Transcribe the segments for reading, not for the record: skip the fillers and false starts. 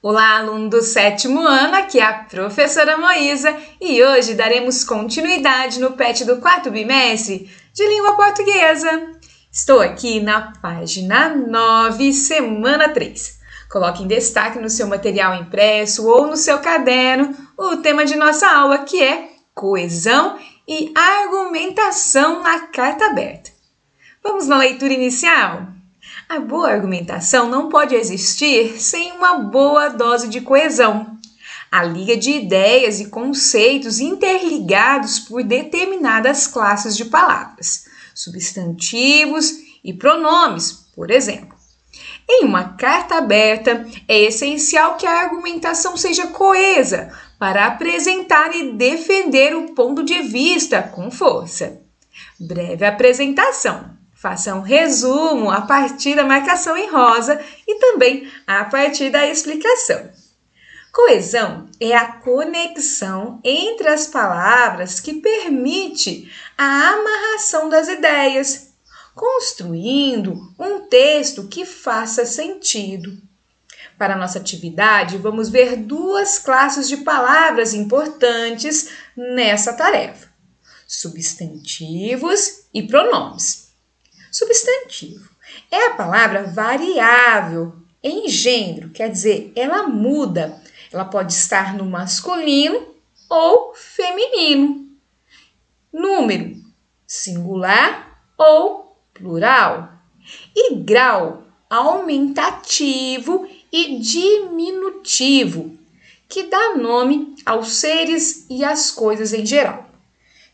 Olá, aluno do 7º ano, aqui é a professora Moísa e hoje daremos continuidade no PET do 4º bimestre de Língua Portuguesa. Estou aqui na página 9, semana 3. Coloque em destaque no seu material impresso ou no seu caderno o tema de nossa aula, que é coesão e argumentação na carta aberta. Vamos na leitura inicial? A boa argumentação não pode existir sem uma boa dose de coesão. A liga de ideias e conceitos interligados por determinadas classes de palavras, substantivos e pronomes, por exemplo. Em uma carta aberta, é essencial que a argumentação seja coesa para apresentar e defender o ponto de vista com força. Breve apresentação. Faça um resumo a partir da marcação em rosa e também a partir da explicação. Coesão é a conexão entre as palavras que permite a amarração das ideias, construindo um texto que faça sentido. Para nossa atividade, vamos ver duas classes de palavras importantes nessa tarefa: substantivos e pronomes. Substantivo é a palavra variável em gênero, quer dizer, ela muda. Ela pode estar no masculino ou feminino. Número, singular ou plural. E grau, aumentativo e diminutivo, que dá nome aos seres e às coisas em geral.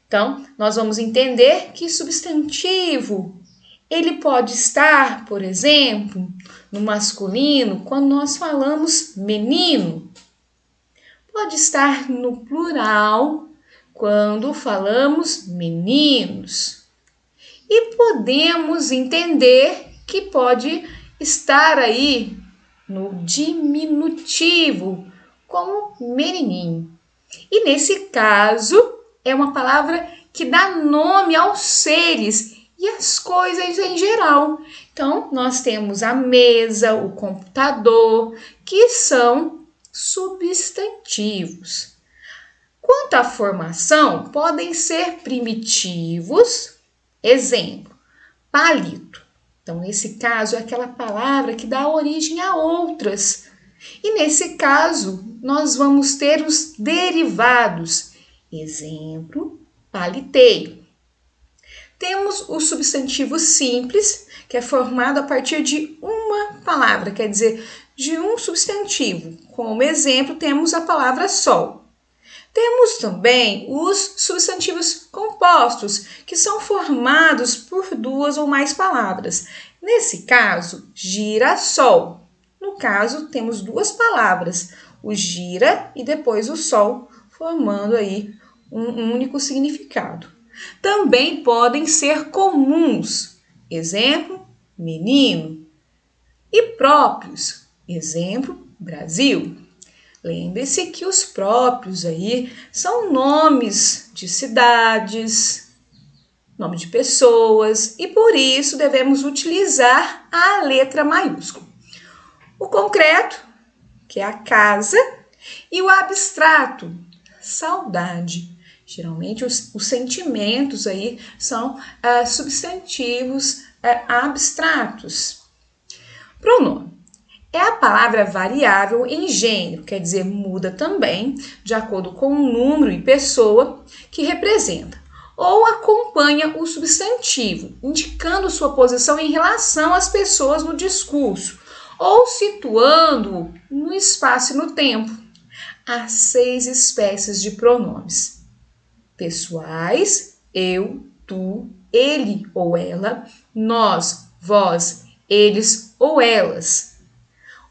Então, nós vamos entender que substantivo ele pode estar, por exemplo, no masculino, quando nós falamos menino. Pode estar no plural, quando falamos meninos. E podemos entender que pode estar aí no diminutivo, como menininho. E nesse caso, é uma palavra que dá nome aos seres e as coisas em geral. Então, nós temos a mesa, o computador, que são substantivos. Quanto à formação, podem ser primitivos, exemplo, palito. Então, nesse caso, é aquela palavra que dá origem a outras. E nesse caso, nós vamos ter os derivados, exemplo, paliteiro. Temos o substantivo simples, que é formado a partir de uma palavra, quer dizer, de um substantivo. Como exemplo, temos a palavra sol. Temos também os substantivos compostos, que são formados por duas ou mais palavras. Nesse caso, girassol. No caso, temos duas palavras, o gira e depois o sol, formando aí um único significado. Também podem ser comuns, exemplo, menino, e próprios, exemplo, Brasil. Lembre-se que os próprios aí são nomes de cidades, nome de pessoas, e por isso devemos utilizar a letra maiúscula. O concreto, que é a casa, e o abstrato, saudade. Geralmente os sentimentos aí são substantivos abstratos. Pronome é a palavra variável em gênero, quer dizer, muda também de acordo com o número e pessoa que representa, ou acompanha o substantivo, indicando sua posição em relação às pessoas no discurso, ou situando-o no espaço e no tempo. Há 6 espécies de pronomes: pessoais, eu, tu, ele ou ela, nós, vós, eles ou elas.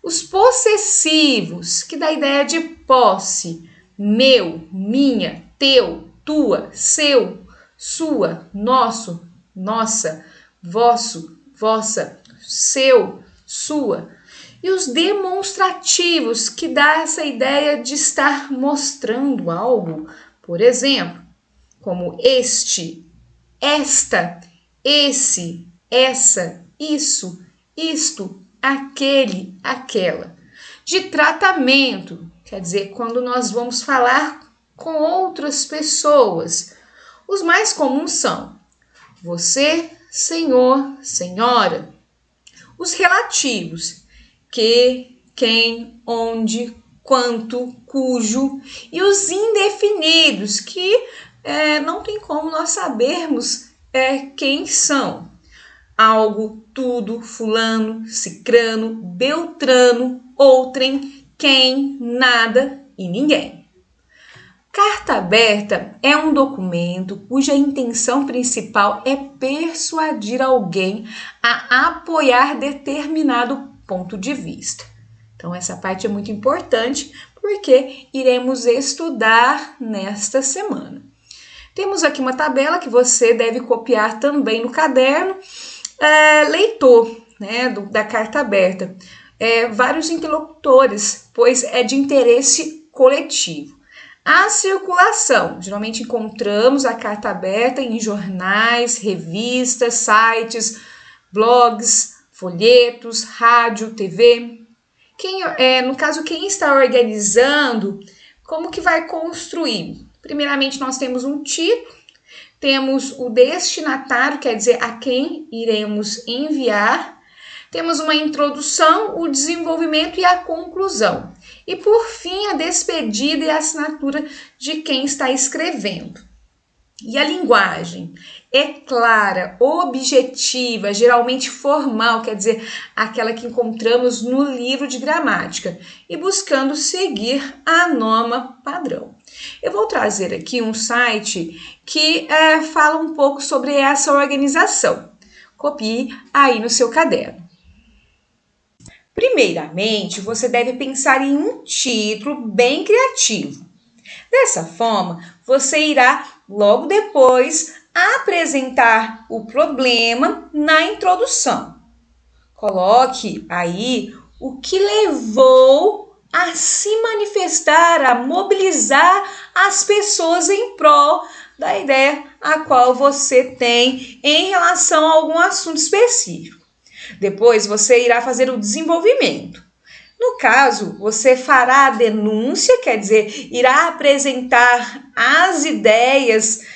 Os possessivos, que dá a ideia de posse, meu, minha, teu, tua, seu, sua, nosso, nossa, vosso, vossa, seu, sua. E os demonstrativos, que dá essa ideia de estar mostrando algo, por exemplo, como este, esta, esse, essa, isso, isto, aquele, aquela. De tratamento, quer dizer, quando nós vamos falar com outras pessoas. Os mais comuns são você, senhor, senhora. Os relativos, que, quem, onde, quanto, cujo. E os indefinidos, que não tem como nós sabermos quem são. Algo, tudo, fulano, cicrano, beltrano, outrem, quem, nada e ninguém. Carta aberta é um documento cuja intenção principal é persuadir alguém a apoiar determinado ponto de vista. Então, essa parte é muito importante porque iremos estudar nesta semana. Temos aqui uma tabela que você deve copiar também no caderno. Leitor, né, da carta aberta. Vários interlocutores, pois é de interesse coletivo. A circulação, geralmente encontramos a carta aberta em jornais, revistas, sites, blogs, folhetos, rádio, TV. No caso, quem está organizando, como que vai construir? Primeiramente, nós temos um título, temos o destinatário, quer dizer, a quem iremos enviar. Temos uma introdução, o desenvolvimento e a conclusão. E, por fim, a despedida e a assinatura de quem está escrevendo. E a linguagem é clara, objetiva, geralmente formal, quer dizer, aquela que encontramos no livro de gramática, e buscando seguir a norma padrão. Eu vou trazer aqui um site que fala um pouco sobre essa organização. Copie aí no seu caderno. Primeiramente, você deve pensar em um título bem criativo. Dessa forma, você irá, logo depois, apresentar o problema na introdução. Coloque aí o que levou a se manifestar, a mobilizar as pessoas em prol da ideia a qual você tem em relação a algum assunto específico. Depois, você irá fazer o desenvolvimento. No caso, você fará a denúncia, quer dizer, irá apresentar as ideias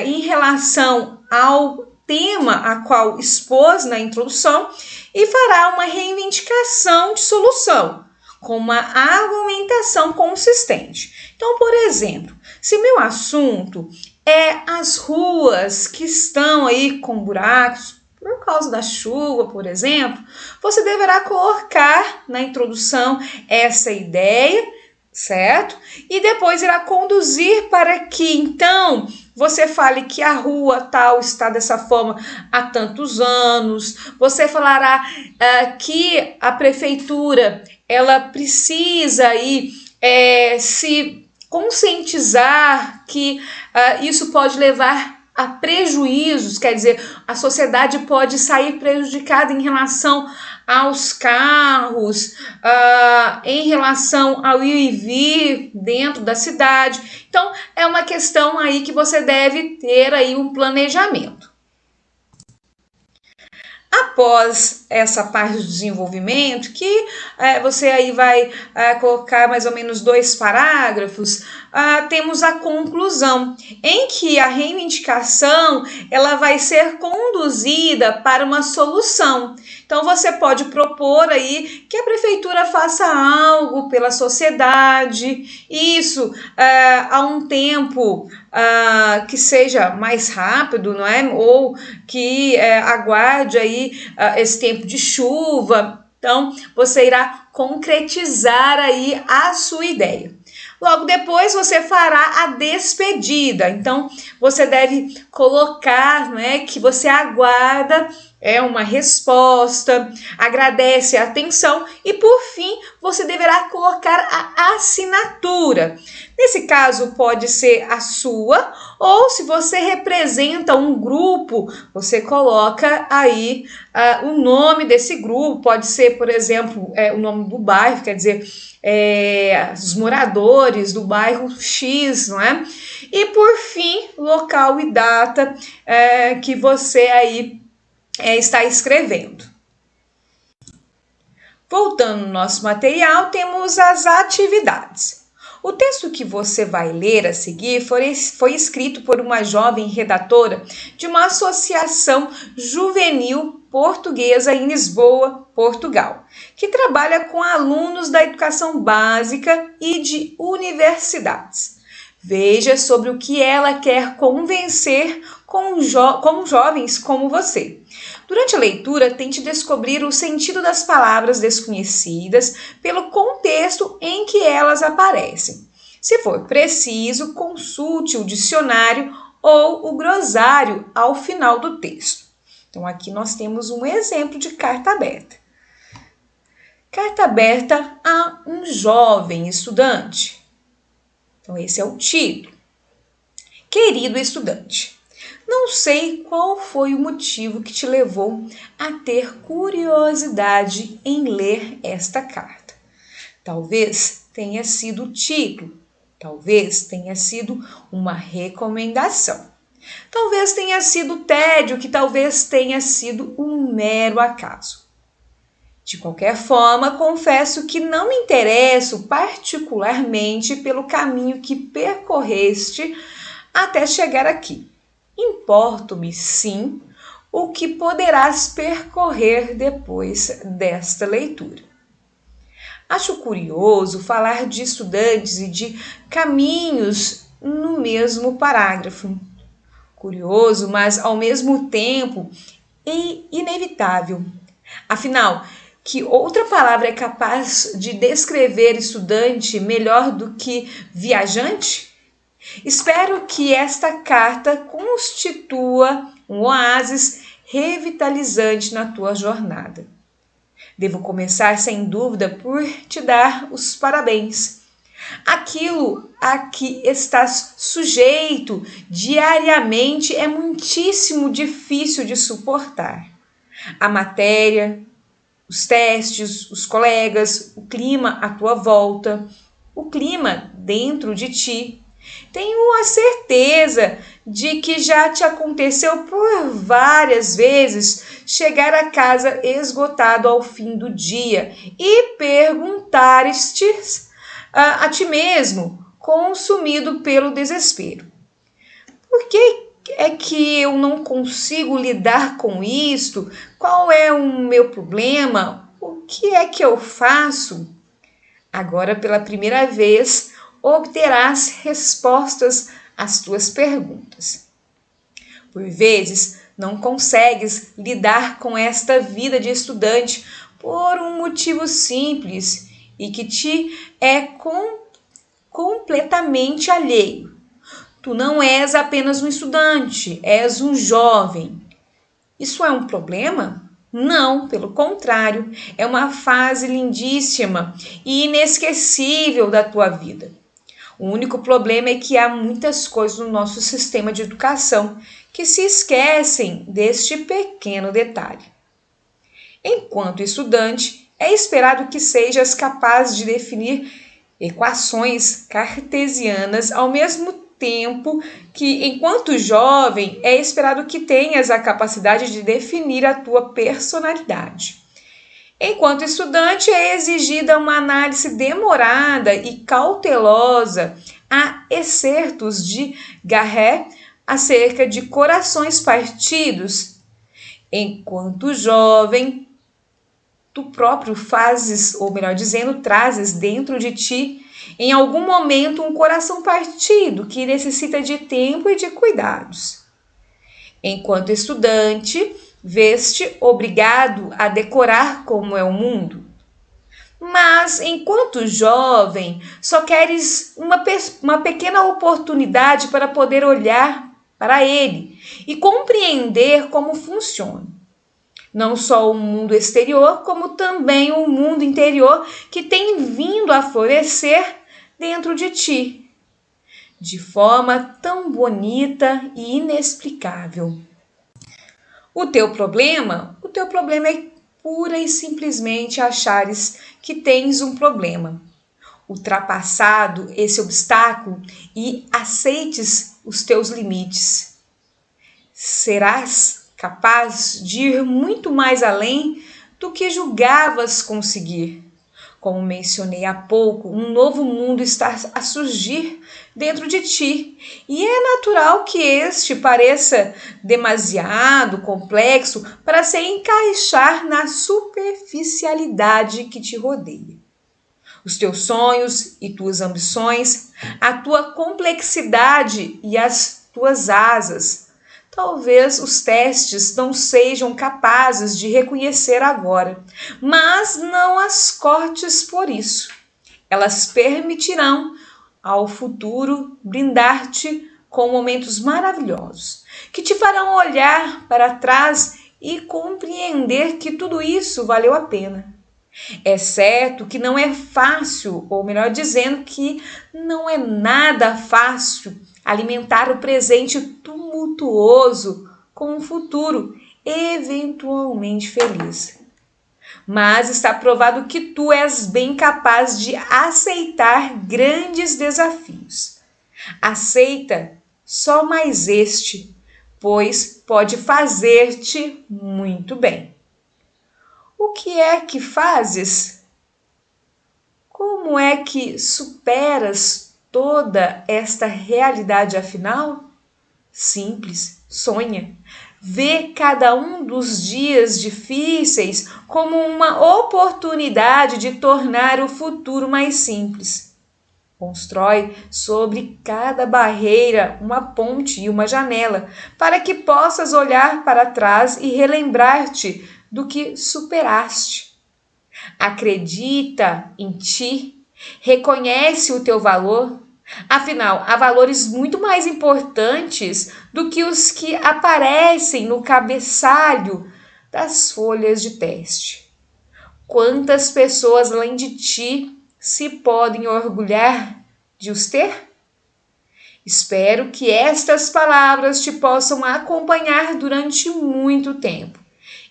em relação ao tema a qual expôs na introdução e fará uma reivindicação de solução, com uma argumentação consistente. Então, por exemplo, se meu assunto é as ruas que estão aí com buracos, por causa da chuva, por exemplo, você deverá colocar na introdução essa ideia, certo? E depois irá conduzir para que, então, você fale que a rua tal está dessa forma há tantos anos. Você falará que a prefeitura ela precisa aí, se conscientizar que isso pode levar a prejuízos, quer dizer, a sociedade pode sair prejudicada em relação aos carros, em relação ao ir e vir dentro da cidade. Então, é uma questão aí que você deve ter aí um planejamento. Após essa parte do desenvolvimento, que você aí vai colocar mais ou menos 2 parágrafos, temos a conclusão, em que a reivindicação ela vai ser conduzida para uma solução. Então, você pode propor aí que a prefeitura faça algo pela sociedade, isso há um tempo que seja mais rápido, não é? Ou que aguarde aí esse tempo de chuva. Então, você irá concretizar aí a sua ideia. Logo depois, você fará a despedida. Então, você deve colocar, né, que você aguarda uma resposta, agradece a atenção e, por fim, você deverá colocar a assinatura. Nesse caso, pode ser a sua, ou se você representa um grupo, você coloca aí o nome desse grupo, pode ser, por exemplo, o nome do bairro, quer dizer, os moradores do bairro X, não é? E, por fim, local e data que você aí está escrevendo. Voltando no nosso material, temos as atividades. O texto que você vai ler a seguir foi escrito por uma jovem redatora de uma associação juvenil portuguesa em Lisboa, Portugal, que trabalha com alunos da educação básica e de universidades. Veja sobre o que ela quer convencer como jovens como você. Durante a leitura, tente descobrir o sentido das palavras desconhecidas pelo contexto em que elas aparecem. Se for preciso, consulte o dicionário ou o glossário ao final do texto. Então, aqui nós temos um exemplo de carta aberta. Carta aberta a um jovem estudante. Então, esse é o título. Querido estudante, não sei qual foi o motivo que te levou a ter curiosidade em ler esta carta. Talvez tenha sido o título, talvez tenha sido uma recomendação, talvez tenha sido tédio, que talvez tenha sido um mero acaso. De qualquer forma, confesso que não me interesso particularmente pelo caminho que percorreste até chegar aqui. Importo-me, sim, o que poderás percorrer depois desta leitura. Acho curioso falar de estudantes e de caminhos no mesmo parágrafo. Curioso, mas ao mesmo tempo inevitável. Afinal, que outra palavra é capaz de descrever estudante melhor do que viajante? Espero que esta carta constitua um oásis revitalizante na tua jornada. Devo começar, sem dúvida, por te dar os parabéns. Aquilo a que estás sujeito diariamente é muitíssimo difícil de suportar. A matéria, os testes, os colegas, o clima à tua volta, o clima dentro de ti. Tenho a certeza de que já te aconteceu por várias vezes chegar a casa esgotado ao fim do dia e perguntares-te a ti mesmo, consumido pelo desespero: por que é que eu não consigo lidar com isto? Qual é o meu problema? O que é que eu faço? Agora, pela primeira vez, obterás respostas às tuas perguntas. Por vezes, não consegues lidar com esta vida de estudante por um motivo simples e que te é completamente alheio. Tu não és apenas um estudante, és um jovem. Isso é um problema? Não, pelo contrário, é uma fase lindíssima e inesquecível da tua vida. O único problema é que há muitas coisas no nosso sistema de educação que se esquecem deste pequeno detalhe. Enquanto estudante, é esperado que sejas capaz de definir equações cartesianas ao mesmo tempo que, enquanto jovem, é esperado que tenhas a capacidade de definir a tua personalidade. Enquanto estudante, é exigida uma análise demorada e cautelosa a excertos de Garret acerca de corações partidos. Enquanto jovem, tu próprio fazes, ou melhor dizendo, trazes dentro de ti, em algum momento, um coração partido que necessita de tempo e de cuidados. Enquanto estudante, vês-te obrigado a decorar como é o mundo. Mas, enquanto jovem, só queres uma pequena oportunidade para poder olhar para ele e compreender como funciona. Não só o mundo exterior, como também o mundo interior que tem vindo a florescer dentro de ti, de forma tão bonita e inexplicável. O teu problema é pura e simplesmente achares que tens um problema. Ultrapassado esse obstáculo e aceites os teus limites, serás capaz de ir muito mais além do que julgavas conseguir. Como mencionei há pouco, um novo mundo está a surgir dentro de ti, e é natural que este pareça demasiado complexo para se encaixar na superficialidade que te rodeia. Os teus sonhos e tuas ambições, a tua complexidade e as tuas asas. Talvez os testes não sejam capazes de reconhecer agora, mas não as cortes por isso. Elas permitirão ao futuro brindar-te com momentos maravilhosos, que te farão olhar para trás e compreender que tudo isso valeu a pena. É certo que não é fácil, ou melhor dizendo, que não é nada fácil alimentar o presente tumultuoso com um futuro eventualmente feliz. Mas está provado que tu és bem capaz de aceitar grandes desafios. Aceita só mais este, pois pode fazer-te muito bem. O que é que fazes? Como é que superas toda esta realidade afinal? Simples, sonha. Vê cada um dos dias difíceis como uma oportunidade de tornar o futuro mais simples. Constrói sobre cada barreira uma ponte e uma janela, para que possas olhar para trás e relembrar-te do que superaste. Acredita em ti, reconhece o teu valor. Afinal, há valores muito mais importantes do que os que aparecem no cabeçalho das folhas de teste. Quantas pessoas além de ti se podem orgulhar de os ter? Espero que estas palavras te possam acompanhar durante muito tempo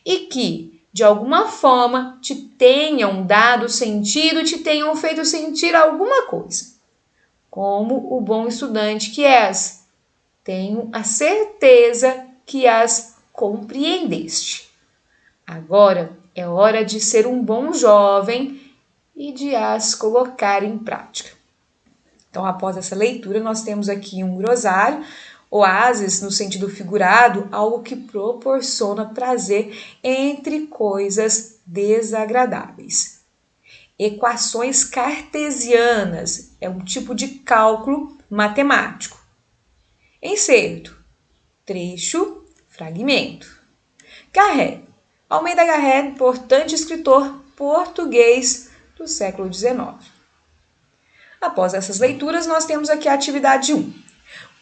e que, de alguma forma, te tenham dado sentido, te tenham feito sentir alguma coisa. Como o bom estudante que és, tenho a certeza que as compreendeste. Agora é hora de ser um bom jovem e de as colocar em prática. Então, após essa leitura, nós temos aqui um glossário, oásis no sentido figurado, algo que proporciona prazer entre coisas desagradáveis. Equações cartesianas é um tipo de cálculo matemático. Encerto, trecho, fragmento. Garrett, Almeida Garrett, importante escritor português do século XIX. Após essas leituras, nós temos aqui a atividade 1.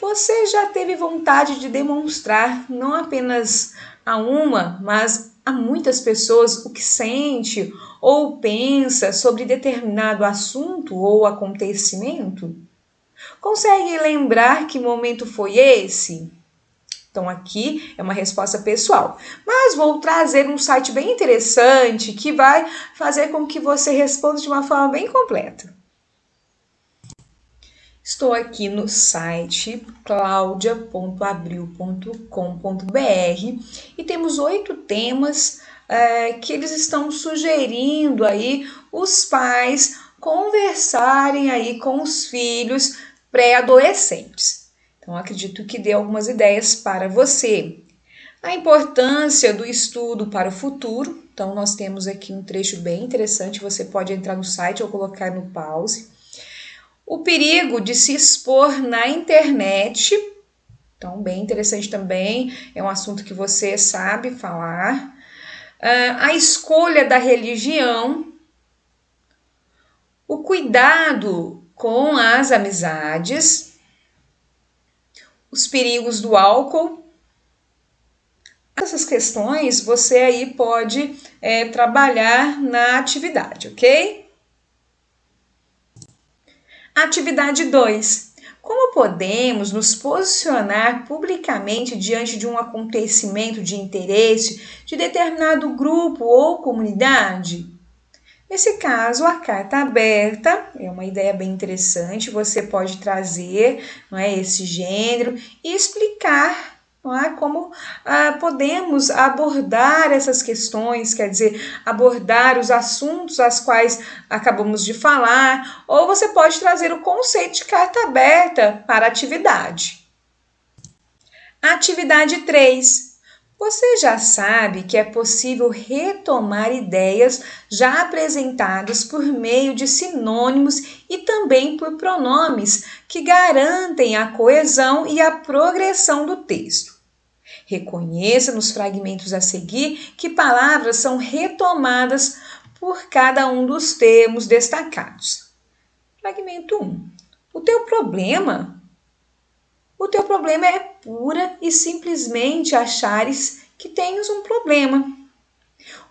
Você já teve vontade de demonstrar não apenas a uma, mas a muitas pessoas o que sente ou pensa sobre determinado assunto ou acontecimento? Consegue lembrar que momento foi esse? Então, aqui é uma resposta pessoal, mas vou trazer um site bem interessante que vai fazer com que você responda de uma forma bem completa. Estou aqui no site claudia.abril.com.br e temos 8 temas que eles estão sugerindo aí os pais conversarem aí com os filhos pré-adolescentes. Então, acredito que dê algumas ideias para você. A importância do estudo para o futuro. Então, nós temos aqui um trecho bem interessante, você pode entrar no site ou colocar no pause. O perigo de se expor na internet, então bem interessante também, é um assunto que você sabe falar. A escolha da religião, o cuidado com as amizades, os perigos do álcool. Essas questões você aí pode trabalhar na atividade, ok? Atividade 2. Como podemos nos posicionar publicamente diante de um acontecimento de interesse de determinado grupo ou comunidade? Nesse caso, a carta aberta é uma ideia bem interessante. Você pode trazer, não é, esse gênero e explicar não é? Como podemos abordar essas questões, quer dizer, abordar os assuntos aos quais acabamos de falar, ou você pode trazer o conceito de carta aberta para a atividade. Atividade 3. Você já sabe que é possível retomar ideias já apresentadas por meio de sinônimos e também por pronomes que garantem a coesão e a progressão do texto. Reconheça nos fragmentos a seguir que palavras são retomadas por cada um dos termos destacados. Fragmento 1. O teu problema? O teu problema é pura e simplesmente achares que tens um problema.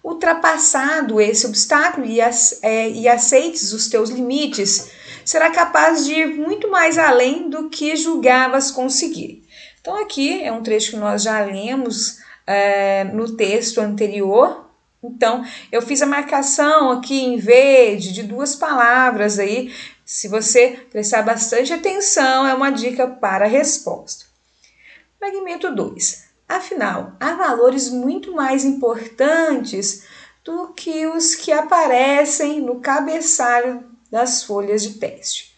Ultrapassado esse obstáculo e aceites os teus limites, será capaz de ir muito mais além do que julgavas conseguir. Então, aqui é um trecho que nós já lemos no texto anterior. Então, eu fiz a marcação aqui em verde de 2 palavras aí. Se você prestar bastante atenção, é uma dica para a resposta. Fragmento 2. Afinal, há valores muito mais importantes do que os que aparecem no cabeçalho das folhas de teste.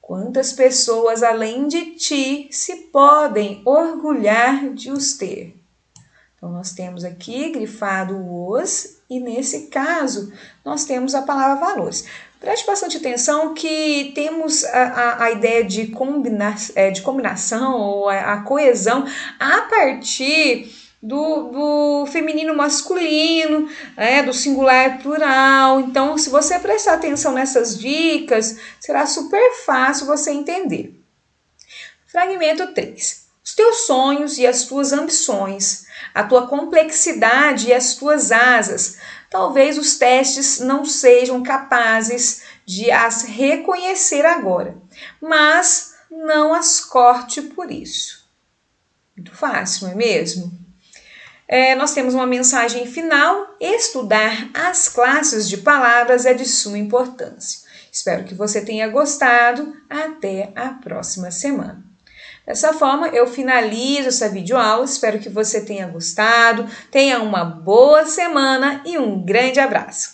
Quantas pessoas além de ti se podem orgulhar de os ter? Então, nós temos aqui grifado os e, nesse caso, nós temos a palavra valores. Preste bastante atenção que temos a ideia de combinação ou a coesão a partir do feminino masculino, do singular plural. Então, se você prestar atenção nessas dicas, será super fácil você entender. Fragmento 3. Os teus sonhos e as tuas ambições, a tua complexidade e as tuas asas. Talvez os testes não sejam capazes de as reconhecer agora, mas não as corte por isso. Muito fácil, não é mesmo? Nós temos uma mensagem final. Estudar as classes de palavras é de suma importância. Espero que você tenha gostado. Até a próxima semana. Dessa forma, eu finalizo essa videoaula. Espero que você tenha gostado. Tenha uma boa semana e um grande abraço.